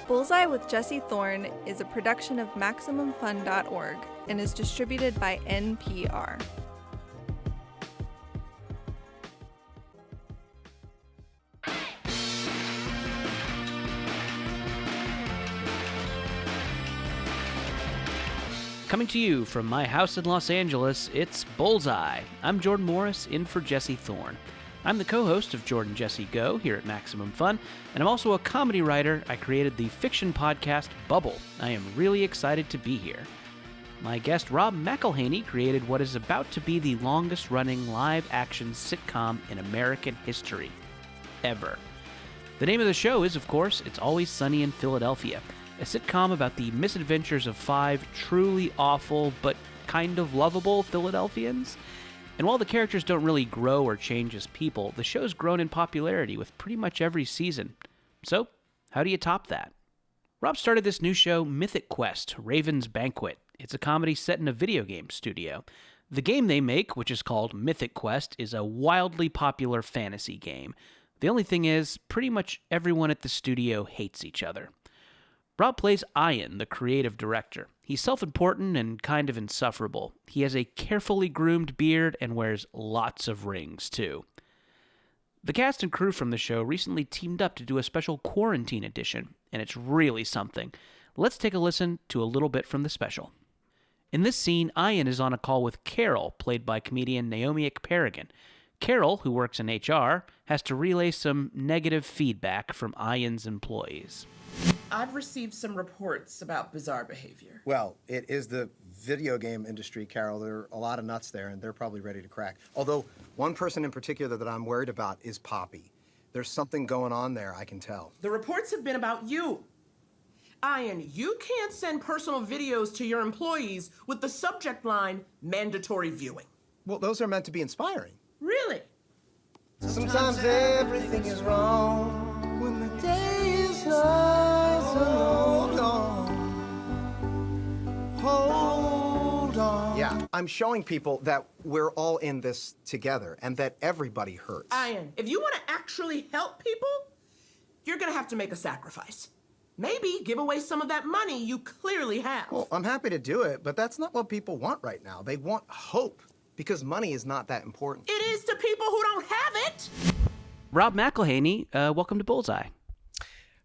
Bullseye with Jesse Thorn is a production of MaximumFun.org and is distributed by NPR. Coming to you from my house in Los Angeles, it's Bullseye. I'm Jordan Morris, in for Jesse Thorn. I'm the co-host of Jordan Jesse Go here at Maximum Fun, and I'm also a comedy writer. I created the fiction podcast Bubble. I am really excited to be here. My guest Rob McElhenney created what is about to be the longest-running live-action sitcom in American history, ever. The name of the show is, of course, It's Always Sunny in Philadelphia, a sitcom about the misadventures of 5 truly awful but kind of lovable Philadelphians. And while the characters don't really grow or change as people, the show's grown in popularity with pretty much every season. So, how do you top that? Rob started this new show, Mythic Quest, Raven's Banquet. It's a comedy set in a video game studio. The game they make, which is called Mythic Quest, is a wildly popular fantasy game. The only thing is, pretty much everyone at the studio hates each other. Rob plays Ian, the creative director. He's self-important and kind of insufferable. He has a carefully groomed beard and wears lots of rings, too. The cast and crew from the show recently teamed up to do a special quarantine edition, and it's really something. Let's take a listen to a little bit from the special. In this scene, Ian is on a call with Carol, played by comedian Naomi Ekperigin. Carol, who works in HR, has to relay some negative feedback from Ian's employees. I've received some reports about bizarre behavior. Well, it is the video game industry, Carol. There are a lot of nuts there, and they're probably ready to crack. Although, one person in particular that I'm worried about is Poppy. There's something going on there, I can tell. The reports have been about you. Ian, you can't send personal videos to your employees with the subject line, mandatory viewing. Well, those are meant to be inspiring. Really? Sometimes everything is wrong when the day is nice. Hold on. Hold on. Yeah, I'm showing people that we're all in this together and that everybody hurts. Ian, if you want to actually help people, you're going to have to make a sacrifice. Maybe give away some of that money you clearly have. Well, I'm happy to do it, but that's not what people want right now. They want hope, because money is not that important. It is to people who don't have it. Rob McElhenney, welcome to Bullseye.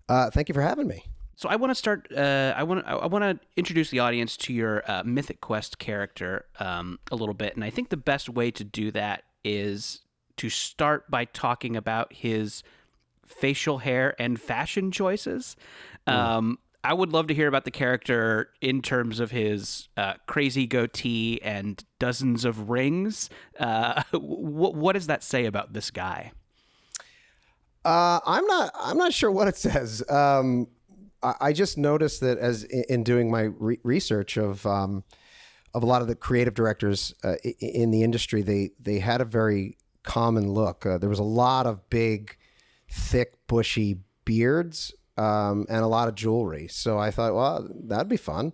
Thank you for having me. So I want to start. I want to introduce the audience to your Mythic Quest character a little bit, and I think the best way to do that is to start by talking about his facial hair and fashion choices. I would love to hear about the character in terms of his crazy goatee and dozens of rings. What does that say about this guy? I'm not sure what it says. I just noticed that as in doing my research of a lot of the creative directors in the industry, they had a very common look. There was a lot of big, thick, bushy beards and a lot of jewelry. So I thought, well, that'd be fun.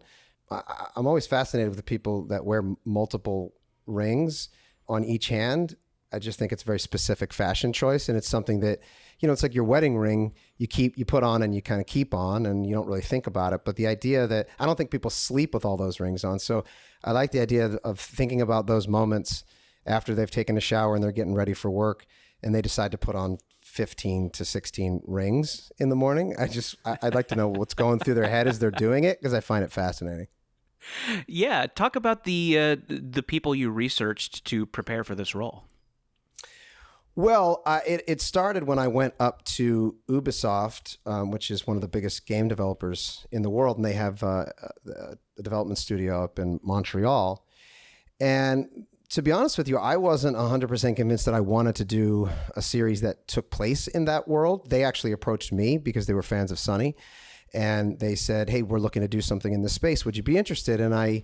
I'm always fascinated with the people that wear multiple rings on each hand. I just think it's a very specific fashion choice, and it's something that, it's like your wedding ring you put on and you kind of keep on and you don't really think about it. But the idea that I don't think people sleep with all those rings on. So I like the idea of thinking about those moments after they've taken a shower and they're getting ready for work and they decide to put on 15 to 16 rings in the morning. I'd like to know what's going through their head as they're doing it, because I find it fascinating. Yeah. Talk about the people you researched to prepare for this role. Well, it started when I went up to Ubisoft, which is one of the biggest game developers in the world, and they have a development studio up in Montreal. And to be honest with you, I wasn't 100% convinced that I wanted to do a series that took place in that world. They actually approached me because they were fans of Sunny, and they said, "Hey, we're looking to do something in this space. Would you be interested?" And I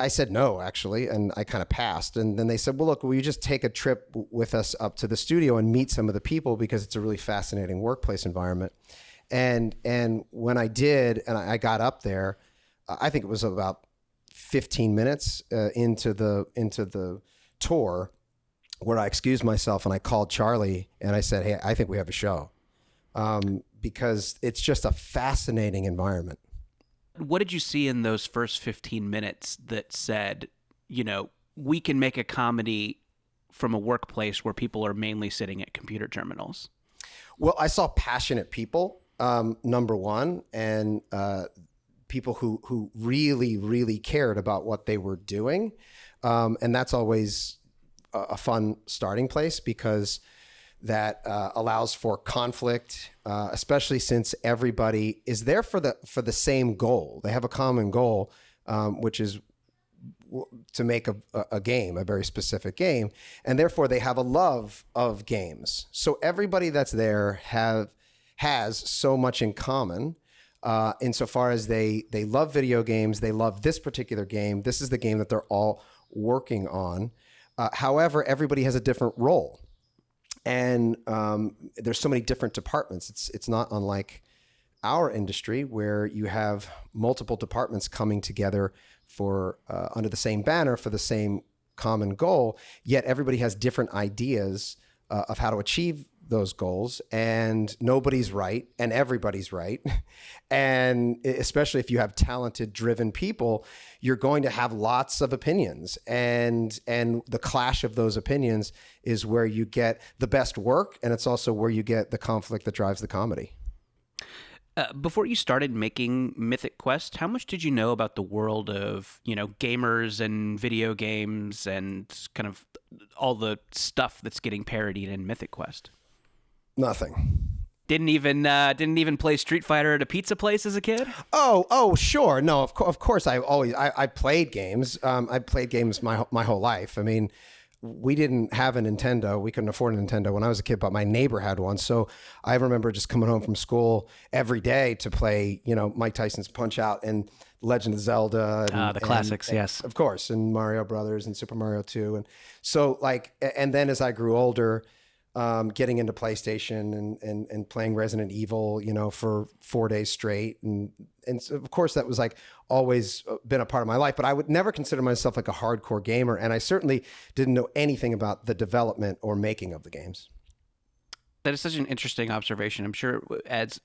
said no, actually, and I kind of passed. And then they said, "Well, look, will you just take a trip with us up to the studio and meet some of the people, because it's a really fascinating workplace environment." And when I did, and I got up there, I think it was about 15 minutes into the tour, where I excused myself and I called Charlie and I said, "Hey, I think we have a show." because it's just a fascinating environment. What did you see in those first 15 minutes that said, we can make a comedy from a workplace where people are mainly sitting at computer terminals? Well, I saw passionate people, number one, and people who really, really cared about what they were doing. And that's always a fun starting place, because that allows for conflict, especially since everybody is there for the same goal. They have a common goal, which is to make a game, a very specific game, and therefore they have a love of games. So everybody that's there has so much in common, insofar as they love video games, they love this particular game. This is the game that they're all working on. However, everybody has a different role. And there's so many different departments. It's not unlike our industry, where you have multiple departments coming together for under the same banner for the same common goal. Yet everybody has different ideas of how to achieve those goals, and nobody's right and everybody's right. And especially if you have talented, driven people, you're going to have lots of opinions, and the clash of those opinions is where you get the best work, and it's also where you get the conflict that drives the comedy. Before you started making Mythic Quest, how much did you know about the world of, gamers and video games and kind of all the stuff that's getting parodied in Mythic Quest? Nothing. Didn't even play Street Fighter at a pizza place as a kid? Oh, sure. No, of course. I played games. I played games my whole life. I mean, we didn't have a Nintendo. We couldn't afford a Nintendo when I was a kid, but my neighbor had one. So I remember just coming home from school every day to play, Mike Tyson's Punch-Out and Legend of Zelda. The classics, yes. Of course, and Mario Brothers and Super Mario 2. And so and then as I grew older, getting into PlayStation and playing Resident Evil, for 4 days straight. And so of course that was always been a part of my life, but I would never consider myself a hardcore gamer. And I certainly didn't know anything about the development or making of the games. That is such an interesting observation. I'm sure as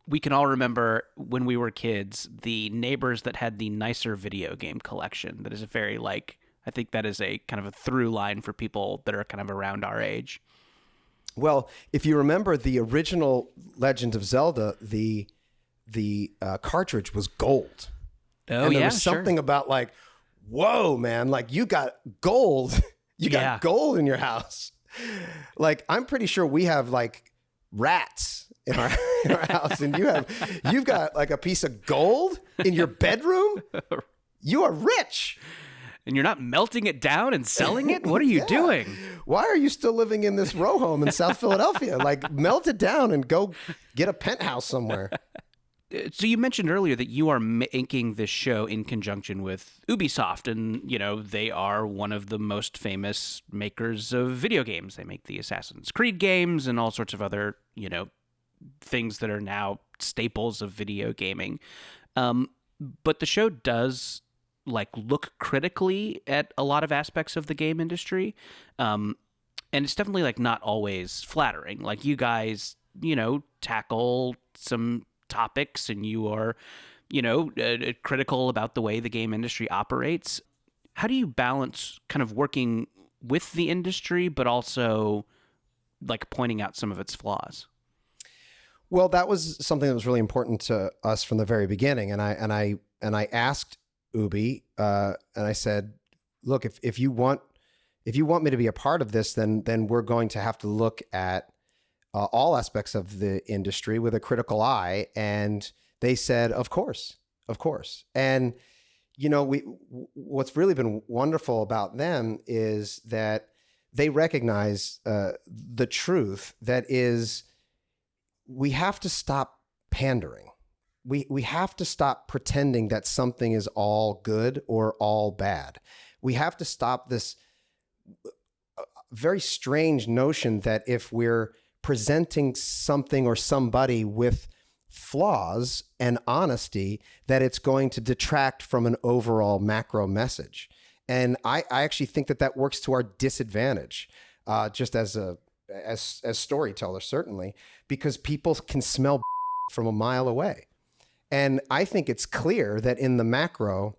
we can all remember when we were kids, the neighbors that had the nicer video game collection. That is a very I think that is a kind of a through line for people that are kind of around our age. Well, if you remember the original Legend of Zelda, the cartridge was gold. Oh, and there was something about whoa, man, you got gold. You got gold in your house. I'm pretty sure we have rats in our house, and you've got a piece of gold in your bedroom. You are rich. And you're not melting it down and selling it? What are you doing? Why are you still living in this row home in South Philadelphia? Melt it down and go get a penthouse somewhere. So you mentioned earlier that you are making this show in conjunction with Ubisoft, and they are one of the most famous makers of video games. They make the Assassin's Creed games and all sorts of other things that are now staples of video gaming. But the show does look critically at a lot of aspects of the game industry, and it's definitely not always flattering. You guys tackle some topics, and you are critical about the way the game industry operates. How do you balance kind of working with the industry but also pointing out some of its flaws? Well, that was something that was really important to us from the very beginning, and I asked Ubi, and I said, look, if you want me to be a part of this, then we're going to have to look at all aspects of the industry with a critical eye. And they said, of course. And what's really been wonderful about them is that they recognize the truth that is, we have to stop pandering. We have to stop pretending that something is all good or all bad. We have to stop this very strange notion that if we're presenting something or somebody with flaws and honesty, that it's going to detract from an overall macro message. And I actually think that works to our disadvantage, just as as storytellers, certainly, because people can smell from a mile away. And I think it's clear that in the macro,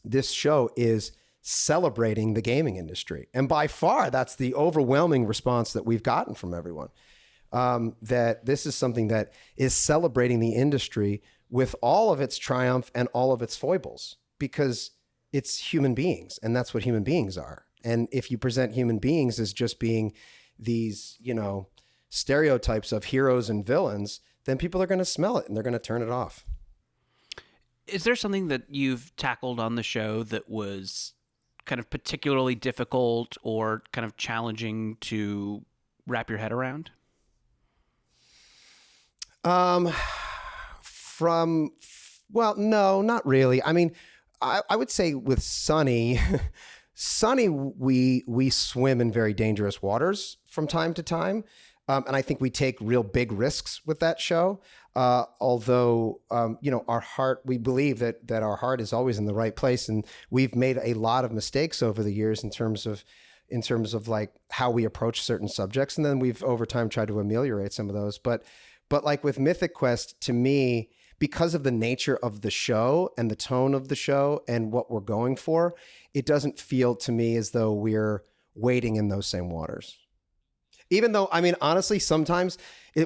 this show is celebrating the gaming industry. And by far, that's the overwhelming response that we've gotten from everyone. That this is something that is celebrating the industry with all of its triumph and all of its foibles, because it's human beings, and that's what human beings are. And if you present human beings as just being these, stereotypes of heroes and villains, then people are going to smell it and they're going to turn it off. Is there something that you've tackled on the show that was kind of particularly difficult or kind of challenging to wrap your head around? Well, no, not really. I mean, I would say with Sunny, we swim in very dangerous waters from time to time. And I think we take real big risks with that show. Although, our heart, we believe that our heart is always in the right place. And we've made a lot of mistakes over the years in terms of like how we approach certain subjects. And then we've over time tried to ameliorate some of those. But like with Mythic Quest, to me, because of the nature of the show and the tone of the show and what we're going for, it doesn't feel to me as though we're wading in those same waters. Even though, I mean, honestly, sometimes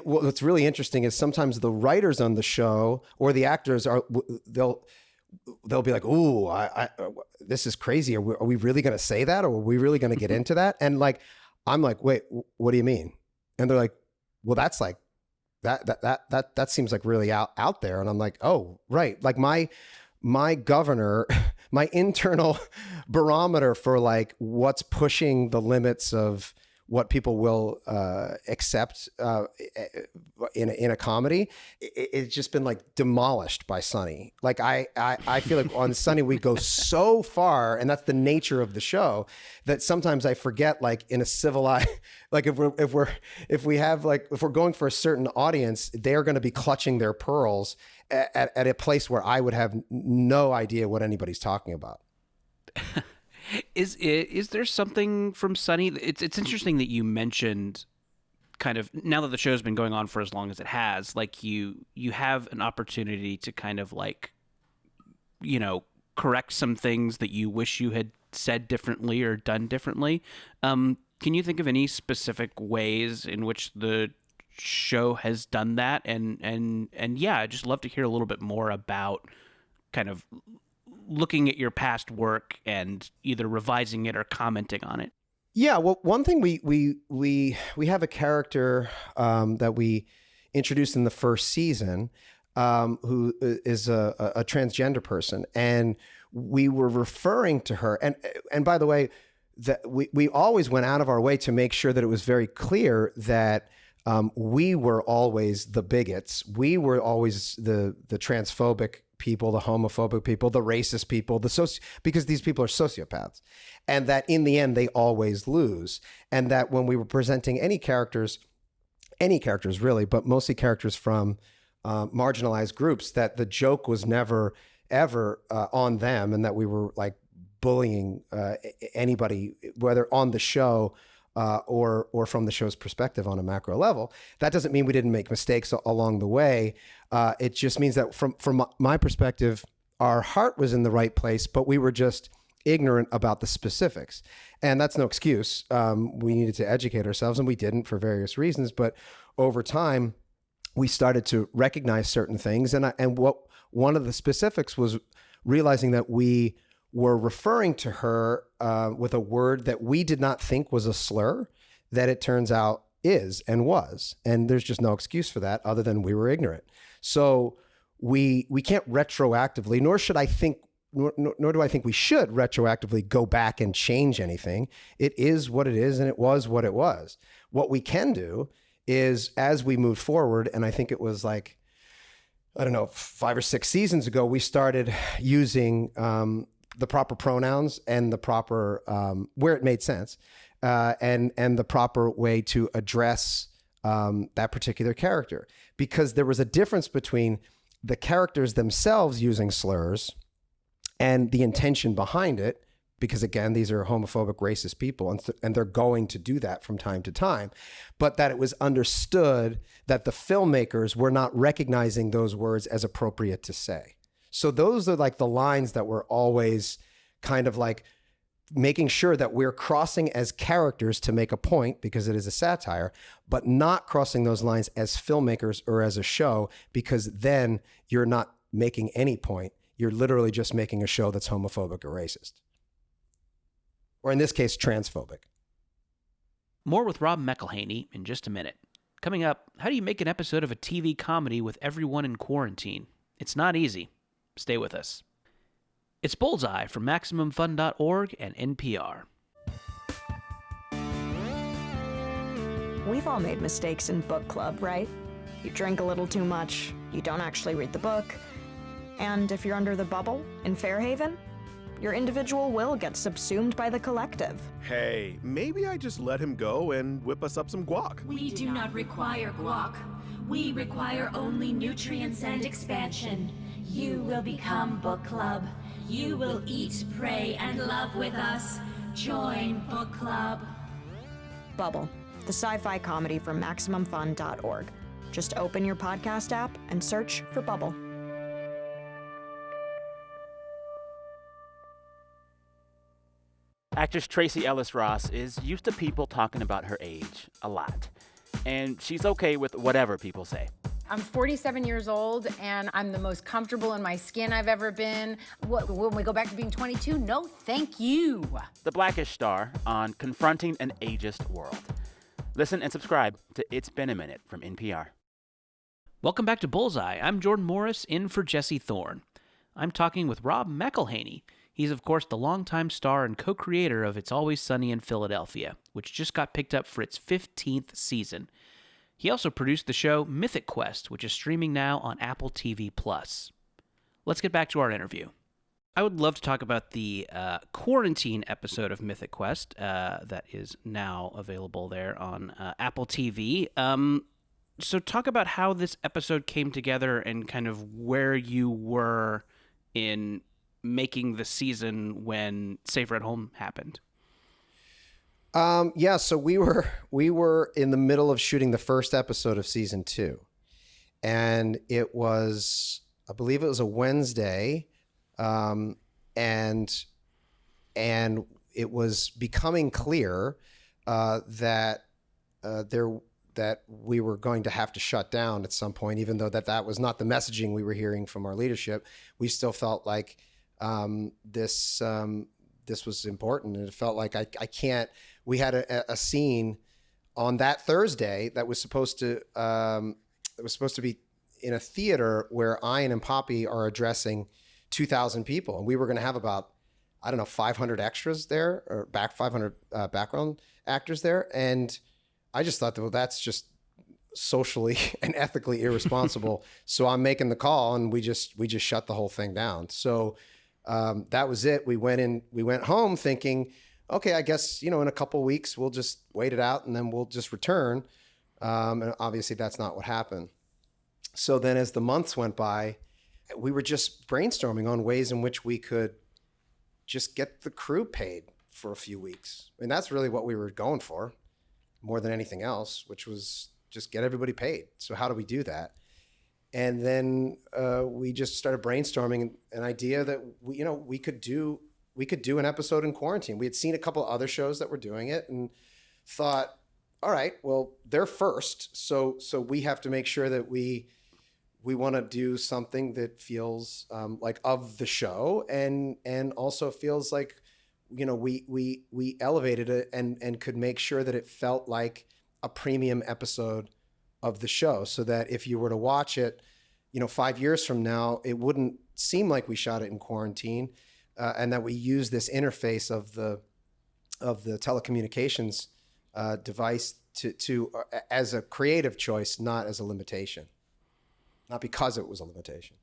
what's really interesting is sometimes the writers on the show or the actors they'll be like, "Ooh, this is crazy. Are we really going to say that? Or are we really going to get into that?" And like, I'm like, "Wait, what do you mean?" And they're like, "Well, that's like that seems like really out there." And I'm like, "Oh, right." Like my governor, my internal barometer for like what's pushing the limits of what people will accept in a comedy, it's just been like demolished by Sunny. Like I feel like on Sunny we go so far, and that's the nature of the show, that sometimes I forget, like in a civilized, like if we're going for a certain audience, they're going to be clutching their pearls at a place where I would have no idea what anybody's talking about. Is there something from Sunny? It's interesting that you mentioned, kind of, now that the show's been going on for as long as it has, like you have an opportunity to kind of like, correct some things that you wish you had said differently or done differently. Can you think of any specific ways in which the show has done that? And yeah, I'd just love to hear a little bit more about kind of looking at your past work and either revising it or commenting on it. Yeah, well, one thing we have a character that we introduced in the first season who is a transgender person, and we were referring to her. And by the way, that we always went out of our way to make sure that it was very clear that we were always the bigots. We were always the transphobic people, the homophobic people, the racist people, because these people are sociopaths, and that in the end they always lose. And that when we were presenting any characters really, but mostly characters from marginalized groups, that the joke was never ever on them, and that we were like bullying anybody, whether on the show or from the show's perspective on a macro level. That doesn't mean we didn't make mistakes along the way. It just means that from my perspective, our heart was in the right place, but we were just ignorant about the specifics. And that's no excuse. We needed to educate ourselves, and we didn't for various reasons. But over time, we started to recognize certain things. And what one of the specifics was realizing that we were referring to her with a word that we did not think was a slur, that it turns out is and was. And there's just no excuse for that other than we were ignorant. So we can't retroactively, nor do I think we should retroactively go back and change anything. It is what it is, and it was what it was. What we can do is, as we move forward, and I think it was like, I don't know, 5 or 6 seasons ago, we started using the proper pronouns and the proper, where it made sense, and the proper way to address that particular character. Because there was a difference between the characters themselves using slurs and the intention behind it because again, these are homophobic, racist people, and they're going to do that from time to time, but that it was understood that the filmmakers were not recognizing those words as appropriate to say. So those are like the lines that were always kind of like making sure that we're crossing as characters to make a point because it is a satire, but not crossing those lines as filmmakers or as a show, because then you're not making any point. You're literally just making a show that's homophobic or racist. Or in this case, transphobic. More with Rob McElhenney in just a minute. Coming up, how do you make an episode of a TV comedy with everyone in quarantine? It's not easy. Stay with us. It's Bullseye from MaximumFun.org and NPR. We've all made mistakes in book club, right? You drink a little too much, you don't actually read the book, and if you're under the bubble in Fairhaven, your individual will get subsumed by the collective. Hey, maybe I just let him go and whip us up some guac. We do not require guac. We require only nutrients and expansion. You will become book club. You will eat, pray, and love with us. Join book club. Bubble, the sci-fi comedy from MaximumFun.org. Just open your podcast app and search for Bubble. Actress Tracee Ellis Ross is used to people talking about her age a lot. And she's okay with whatever people say. I'm 47 years old, and I'm the most comfortable in my skin I've ever been. When we go back to being 22? No, thank you. The Blackish star on confronting an ageist world. Listen and subscribe to It's Been a Minute from NPR. Welcome back to Bullseye. I'm Jordan Morris, in for Jesse Thorn. I'm talking with Rob McElhenney. He's, of course, the longtime star and co-creator of It's Always Sunny in Philadelphia, which just got picked up for its 15th season. He also produced the show Mythic Quest, which is streaming now on Apple TV+. Let's get back to our interview. I would love to talk about the quarantine episode of Mythic Quest that is now available there on Apple TV. So talk about how this episode came together and kind of where you were in making the season when Safer at Home happened. So we were in the middle of shooting the first episode of season 2, and it was, I believe it was a Wednesday, and it was becoming clear that we were going to have to shut down at some point, even though that was not the messaging we were hearing from our leadership. We still felt like this was important, and it felt like I can't. We had a scene on that Thursday that was supposed to be in a theater where Ian and Poppy are addressing 2,000 people, and we were going to have about 500 extras there, or 500 background actors there, and I just thought that's just socially and ethically irresponsible. So I'm making the call, and we just shut the whole thing down. So that was it. We went home thinking, okay, I guess, in a couple of weeks, we'll just wait it out and then we'll just return. And obviously that's not what happened. So then as the months went by, we were just brainstorming on ways in which we could just get the crew paid for a few weeks. I mean, that's really what we were going for more than anything else, which was just get everybody paid. So how do we do that? And then we just started brainstorming an idea that we could do an episode in quarantine. We had seen a couple of other shows that were doing it and thought, all right, well, they're first. So we have to make sure that we want to do something that feels like of the show and also feels like, we elevated it and could make sure that it felt like a premium episode of the show, so that if you were to watch it, 5 years from now, it wouldn't seem like we shot it in quarantine. And that we use this interface of the telecommunications device to as a creative choice, not as a limitation, not because it was a limitation.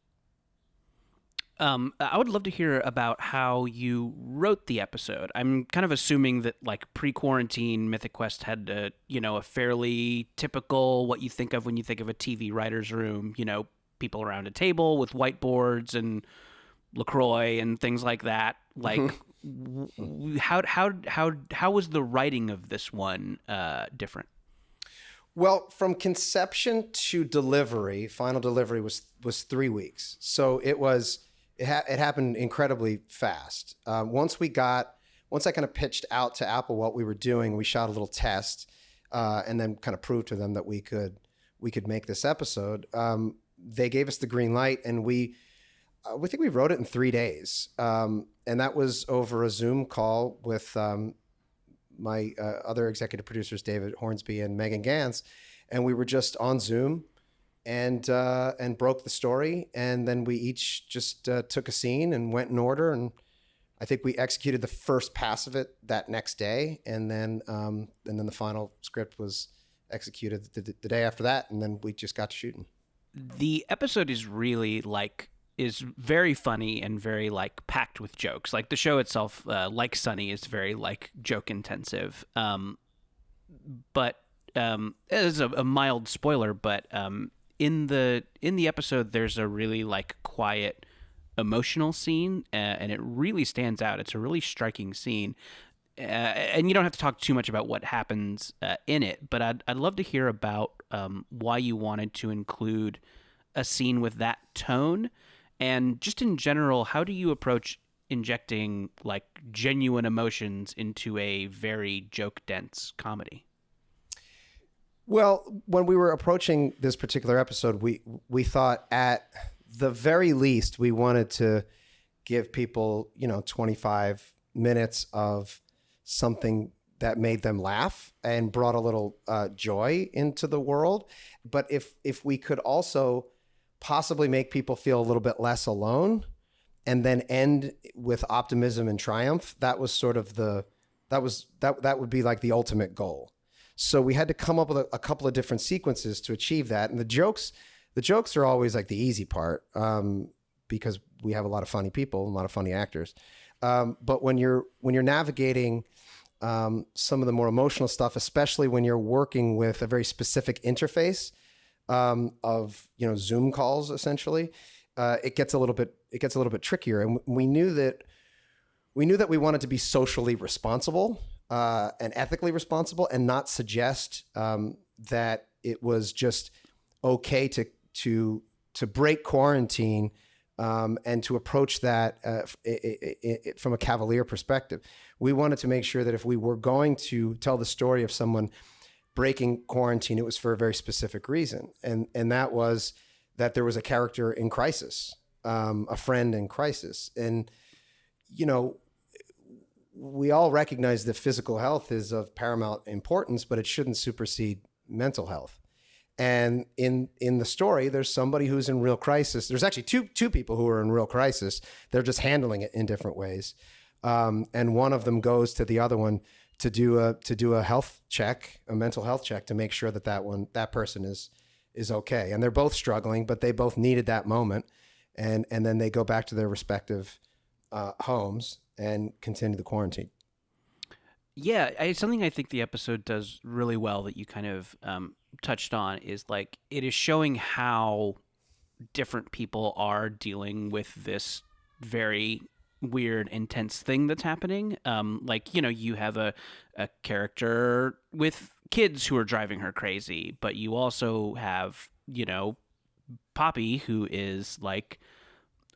I would love to hear about how you wrote the episode. I'm kind of assuming that like pre-quarantine Mythic Quest had a fairly typical what you think of when you think of a TV writer's room. People around a table with whiteboards and LaCroix and things like that. Like, How was the writing of this one different? Well, from conception to delivery, final delivery was 3 weeks. So it happened incredibly fast. Once I kind of pitched out to Apple what we were doing, we shot a little test, and then kind of proved to them that we could make this episode. They gave us the green light, and we think we wrote it in 3 days. And that was over a Zoom call with my other executive producers, David Hornsby and Megan Gans, and we were just on Zoom and broke the story. And then we each just took a scene and went in order. And I think we executed the first pass of it that next day. And then the final script was executed the day after that. And then we just got to shooting. The episode is really is very funny and very packed with jokes. Like the show itself, like Sunny, is very joke intensive. But it is a mild spoiler. But in the episode, there's a really quiet, emotional scene, and it really stands out. It's a really striking scene. And you don't have to talk too much about what happens in it, but I'd love to hear about why you wanted to include a scene with that tone. And just in general, how do you approach injecting genuine emotions into a very joke-dense comedy? Well, when we were approaching this particular episode, we thought at the very least we wanted to give people 25 minutes of something that made them laugh and brought a little joy into the world. But if we could also possibly make people feel a little bit less alone and then end with optimism and triumph, that was sort of that would be the ultimate goal. So we had to come up with a couple of different sequences to achieve that. And the jokes are always the easy part, because we have a lot of funny people, a lot of funny actors. But when you're navigating some of the more emotional stuff, especially when you're working with a very specific interface of Zoom calls, essentially, it gets a little bit trickier. And we knew that we wanted to be socially responsible and ethically responsible, and not suggest that it was just okay to break quarantine and to approach that from a cavalier perspective. We wanted to make sure that if we were going to tell the story of someone breaking quarantine, it was for a very specific reason. And that was that there was a character in crisis, a friend in crisis. And, we all recognize that physical health is of paramount importance, but it shouldn't supersede mental health. And in the story, there's somebody who's in real crisis. There's actually two people who are in real crisis. They're just handling it in different ways. And one of them goes to the other one to do a health check, a mental health check, to make sure that person is okay. And they're both struggling, but they both needed that moment. And then they go back to their respective homes and continue the quarantine. Yeah, something I think the episode does really well that you kind of touched on is it is showing how different people are dealing with this very weird, intense thing that's happening. You have a character with kids who are driving her crazy, but you also have, Poppy, who is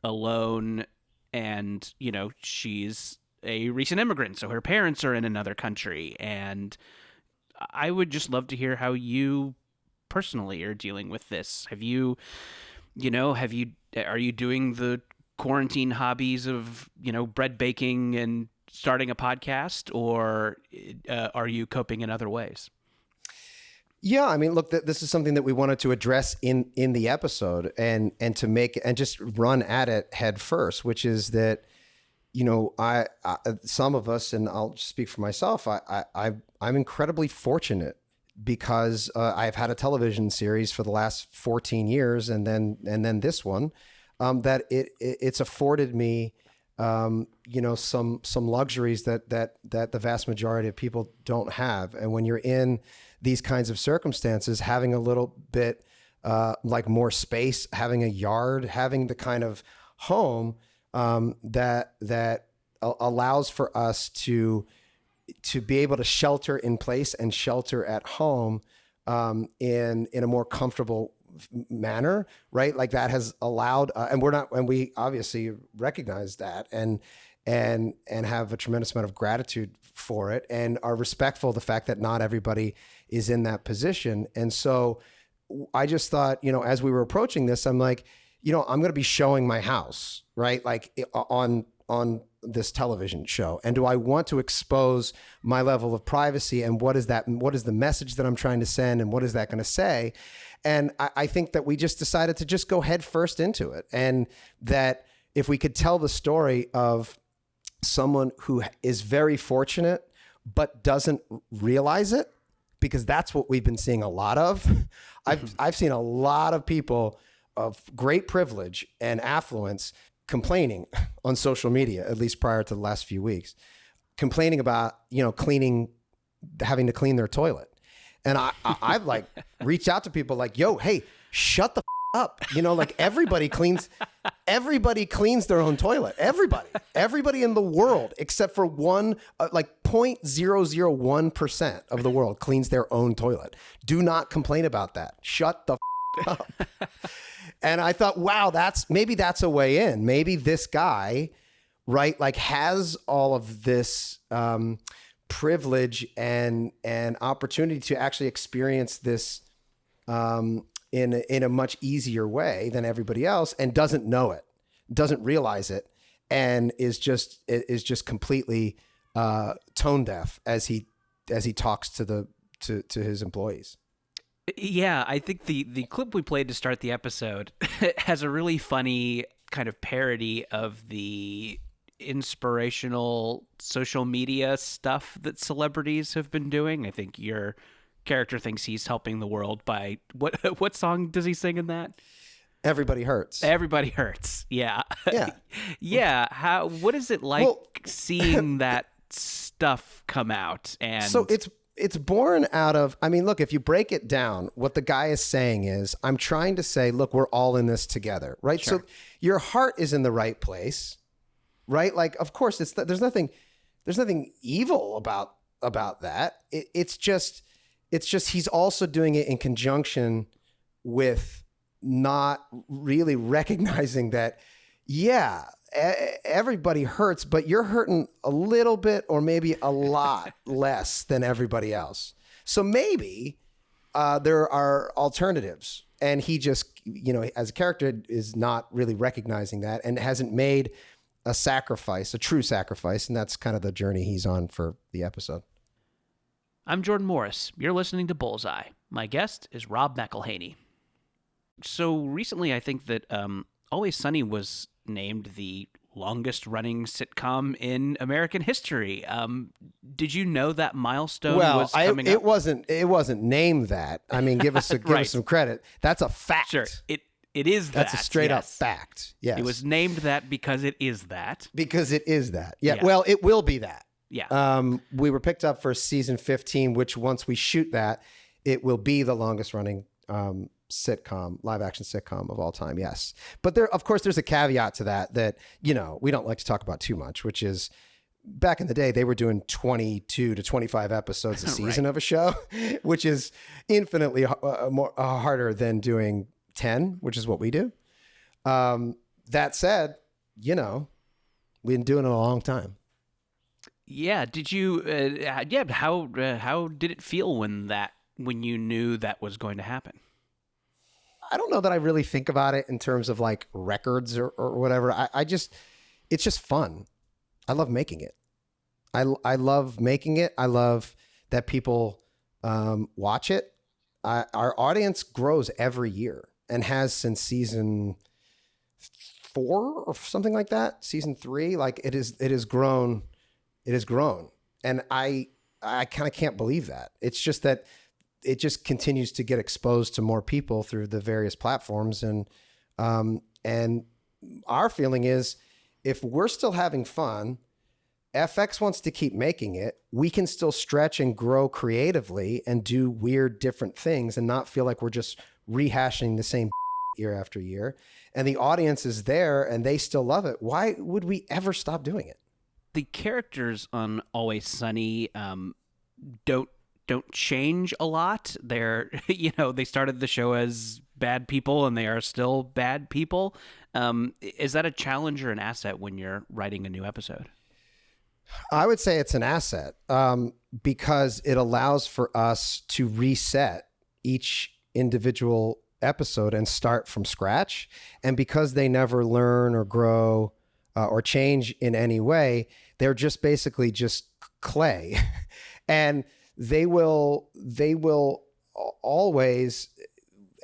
alone, and she's a recent immigrant, so her parents are in another country. And I would just love to hear how you personally are dealing with this. Are you doing the quarantine hobbies of bread baking and starting a podcast, or are you coping in other ways? Yeah, I mean, look, this is something that we wanted to address in the episode, and to make and just run at it head first, which is that, I some of us, and I'll speak for myself, I'm incredibly fortunate because I've had a television series for the last 14 years, and then this one, that it's afforded me some luxuries that the vast majority of people don't have. And when you're in these kinds of circumstances, having a little bit more space, having a yard, having the kind of home that allows for us to be able to shelter in place and shelter at home in a more comfortable manner, right? Like that has allowed, and we obviously recognize that and have a tremendous amount of gratitude for it, and are respectful of the fact that not everybody is in that position. And so I just thought, as we were approaching this, I'm like, I'm going to be showing my house, right? Like on this television show. And do I want to expose my level of privacy? And what is the message that I'm trying to send? And what is that going to say? And I think that we just decided to just go head first into it. And that if we could tell the story of someone who is very fortunate, but doesn't realize it, because that's what we've been seeing a lot of. I've seen a lot of people of great privilege and affluence complaining on social media, at least prior to the last few weeks, complaining about, having to clean their toilet. And I've like reached out to people like, yo, hey, shut the up. Like everybody cleans their own toilet. Everybody in the world, except for one, like 0.001% of the world cleans their own toilet. Do not complain about that. Shut the up. And I thought, wow, maybe that's a way in. Maybe this guy, right, like has all of this privilege and opportunity to actually experience this in a much easier way than everybody else, and doesn't know it, doesn't realize it, and is just completely tone deaf as he talks to his employees. Yeah, I think the clip we played to start the episode has a really funny kind of parody of the inspirational social media stuff that celebrities have been doing. I think your character thinks he's helping the world by what song does he sing in that? Everybody Hurts. Everybody Hurts. Yeah. Yeah. Yeah. What is it like seeing that stuff come out? And so it's born out of, look, if you break it down, what the guy is saying is, I'm trying to say, look, we're all in this together, right? Sure. So your heart is in the right place, right? Like, of course, there's nothing evil about that. It's just he's also doing it in conjunction with not really recognizing that, yeah, everybody hurts, but you're hurting a little bit or maybe a lot less than everybody else. So maybe there are alternatives. And he just, as a character, is not really recognizing that and hasn't made a true sacrifice. And that's kind of the journey he's on for the episode. I'm Jordan Morris. You're listening to Bullseye. My guest is Rob McElhenney. So recently, I think that Always Sunny was named the longest running sitcom in American history. Did you know that milestone was coming up? It wasn't named that. Give us some credit. That's a fact. Sure. It is that. That's a straight up fact. Yes. It was named that because it is that. Because it is that. Yeah. Well, it will be that. Yeah. We were picked up for season 15, which once we shoot that, it will be the longest running live action sitcom of all time. Yes. But there's a caveat to that, we don't like to talk about too much, which is back in the day, they were doing 22 to 25 episodes a season of a show, which is infinitely more harder than doing 10, which is what we do. That said, we've been doing it a long time. Yeah. Did you, how did it feel when you knew that was going to happen? I don't know that I really think about it in terms of like records or whatever. It's just fun. I love making it. I love making it. I love that people watch it. Our audience grows every year and has since season 4 or something like that. Season 3, like it has grown. It has grown. And I kind of can't believe that. It's just that it just continues to get exposed to more people through the various platforms. And our feeling is, if we're still having fun, FX wants to keep making it, we can still stretch and grow creatively and do weird different things and not feel like we're just rehashing the same year after year. And the audience is there and they still love it. Why would we ever stop doing it? the characters on Always Sunny don't change a lot. They're they started the show as bad people and they are still bad people. Is that a challenge or an asset when you're writing a new episode? I would say it's an asset because it allows for us to reset each individual episode and start from scratch. And because they never learn or grow or change in any way, they're just basically just clay. And they will always,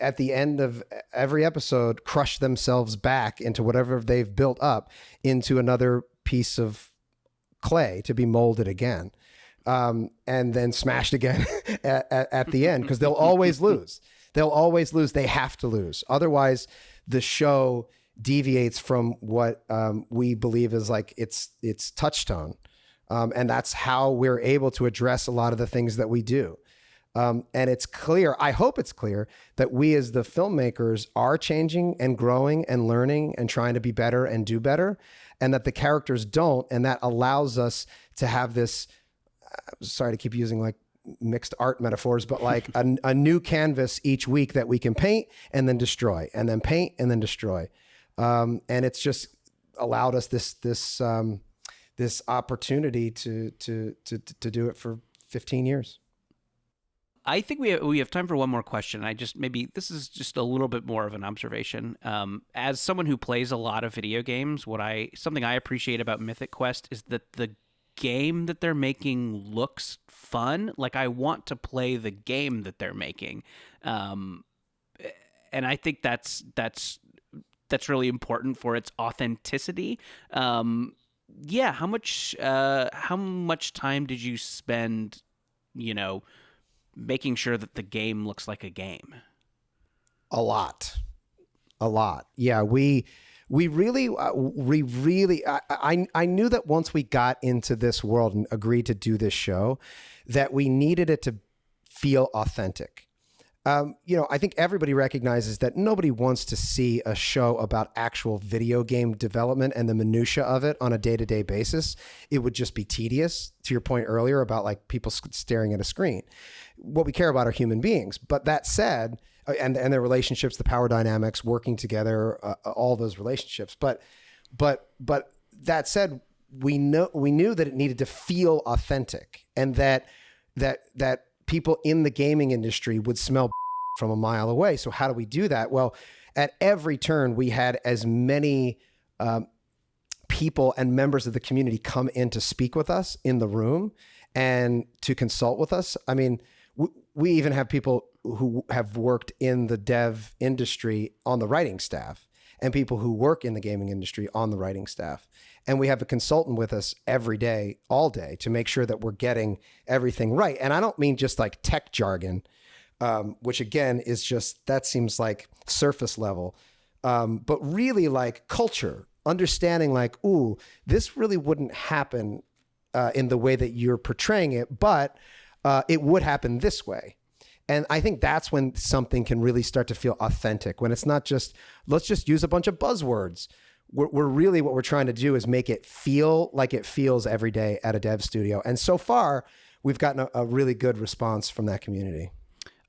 at the end of every episode, crush themselves back into whatever they've built up into another piece of clay to be molded again, and then smashed again at the end, because they'll always lose. They'll always lose. They have to lose. Otherwise, the show deviates from what we believe is like its touchstone. And that's how we're able to address a lot of the things that we do. And it's clear, I hope it's clear, that we as the filmmakers are changing and growing and learning and trying to be better and do better, and that the characters don't. And that allows us to have this, sorry to keep using like mixed art metaphors, but like a new canvas each week that we can paint and then destroy, and then paint and then destroy. And it's just allowed us this opportunity to do it for 15 years. I think we have time for one more question. Maybe this is just a little bit more of an observation. As someone who plays a lot of video games, something I appreciate about Mythic Quest is that the game that they're making looks fun. Like, I want to play the game that they're making, and I think that's really important for its authenticity. Yeah, how much time did you spend, making sure that the game looks like a game? A lot. Yeah, we really, I knew that once we got into this world and agreed to do this show, that we needed it to feel authentic. I think everybody recognizes that nobody wants to see a show about actual video game development and the minutia of it on a day-to-day basis. It would just be tedious, to your point earlier about like people staring at a screen. What we care about are human beings. But that said, and their relationships, the power dynamics, working together, all those relationships. But that said, we knew that it needed to feel authentic, and that people in the gaming industry would smell from a mile away. So how do we do that? Well, at every turn, we had as many people and members of the community come in to speak with us in the room and to consult with us. I mean, we even have people who have worked in the dev industry on the writing staff, and people who work in the gaming industry on the writing staff. And we have a consultant with us every day, all day, to make sure that we're getting everything right. And I don't mean just like tech jargon, which again is just, that seems like surface level, but really like culture, understanding like, ooh, this really wouldn't happen in the way that you're portraying it, but it would happen this way. And I think that's when something can really start to feel authentic, when it's not just, let's just use a bunch of buzzwords. We're really, what we're trying to do is make it feel like it feels every day at a dev studio. And so far, we've gotten a really good response from that community.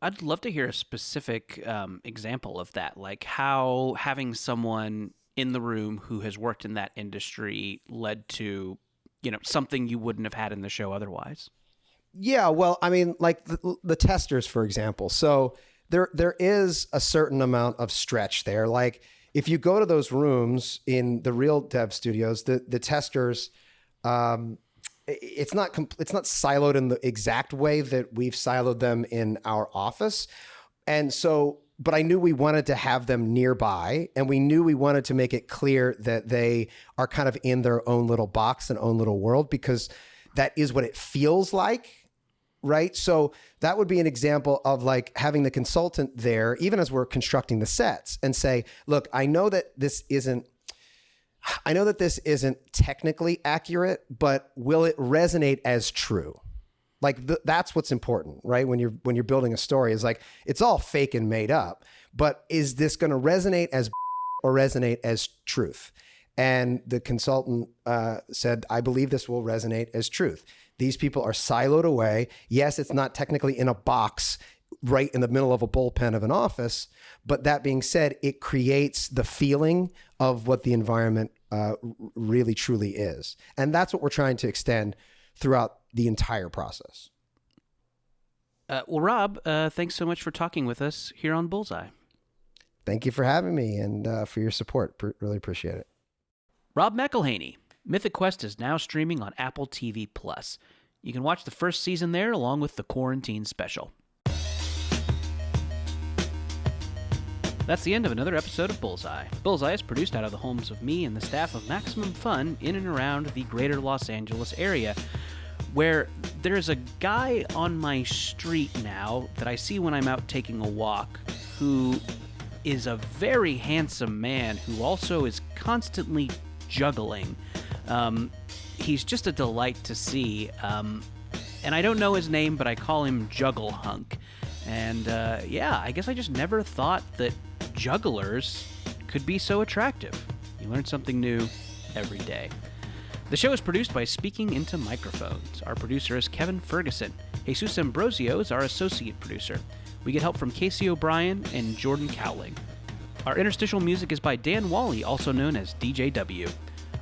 I'd love to hear a specific example of that, like how having someone in the room who has worked in that industry led to, something you wouldn't have had in the show otherwise. Yeah, well, I mean, like the testers, for example. So there is a certain amount of stretch there. Like, if you go to those rooms in the real dev studios, the testers, it's not siloed in the exact way that we've siloed them in our office. And so, but I knew we wanted to have them nearby, and we knew we wanted to make it clear that they are kind of in their own little box and own little world, because that is what it feels like. Right. So that would be an example of like having the consultant there, even as we're constructing the sets, and say, look, I know that this isn't technically accurate, but will it resonate as true? Like that's what's important, right? When you're building a story, is like, it's all fake and made up, but is this going to resonate as or resonate as truth? And the consultant said, I believe this will resonate as truth. These people are siloed away. Yes, it's not technically in a box right in the middle of a bullpen of an office. But that being said, it creates the feeling of what the environment really truly is. And that's what we're trying to extend throughout the entire process. Well, Rob, thanks so much for talking with us here on Bullseye. Thank you for having me and for your support. Really appreciate it. Rob McElhenney. Mythic Quest is now streaming on Apple TV+. You can watch the first season there along with the quarantine special. That's the end of another episode of Bullseye. Bullseye is produced out of the homes of me and the staff of Maximum Fun in and around the greater Los Angeles area, where there's a guy on my street now that I see when I'm out taking a walk who is a very handsome man who also is constantly juggling. He's just a delight to see. And I don't know his name, but I call him Juggle Hunk. And yeah, I guess I just never thought that jugglers could be so attractive. You learn something new every day. The show is produced by Speaking Into Microphones. Our producer is Kevin Ferguson. Jesus Ambrosio is our associate producer. We get help from Casey O'Brien and Jordan Cowling. Our interstitial music is by Dan Wally, also known as DJW.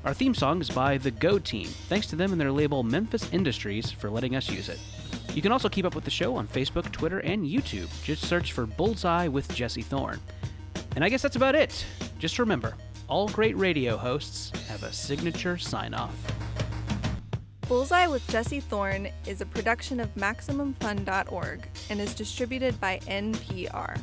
Our theme song is by The Go Team. Thanks to them and their label Memphis Industries for letting us use it. You can also keep up with the show on Facebook, Twitter, and YouTube. Just search for Bullseye with Jesse Thorn. And I guess that's about it. Just remember, all great radio hosts have a signature sign-off. Bullseye with Jesse Thorn is a production of MaximumFun.org and is distributed by NPR.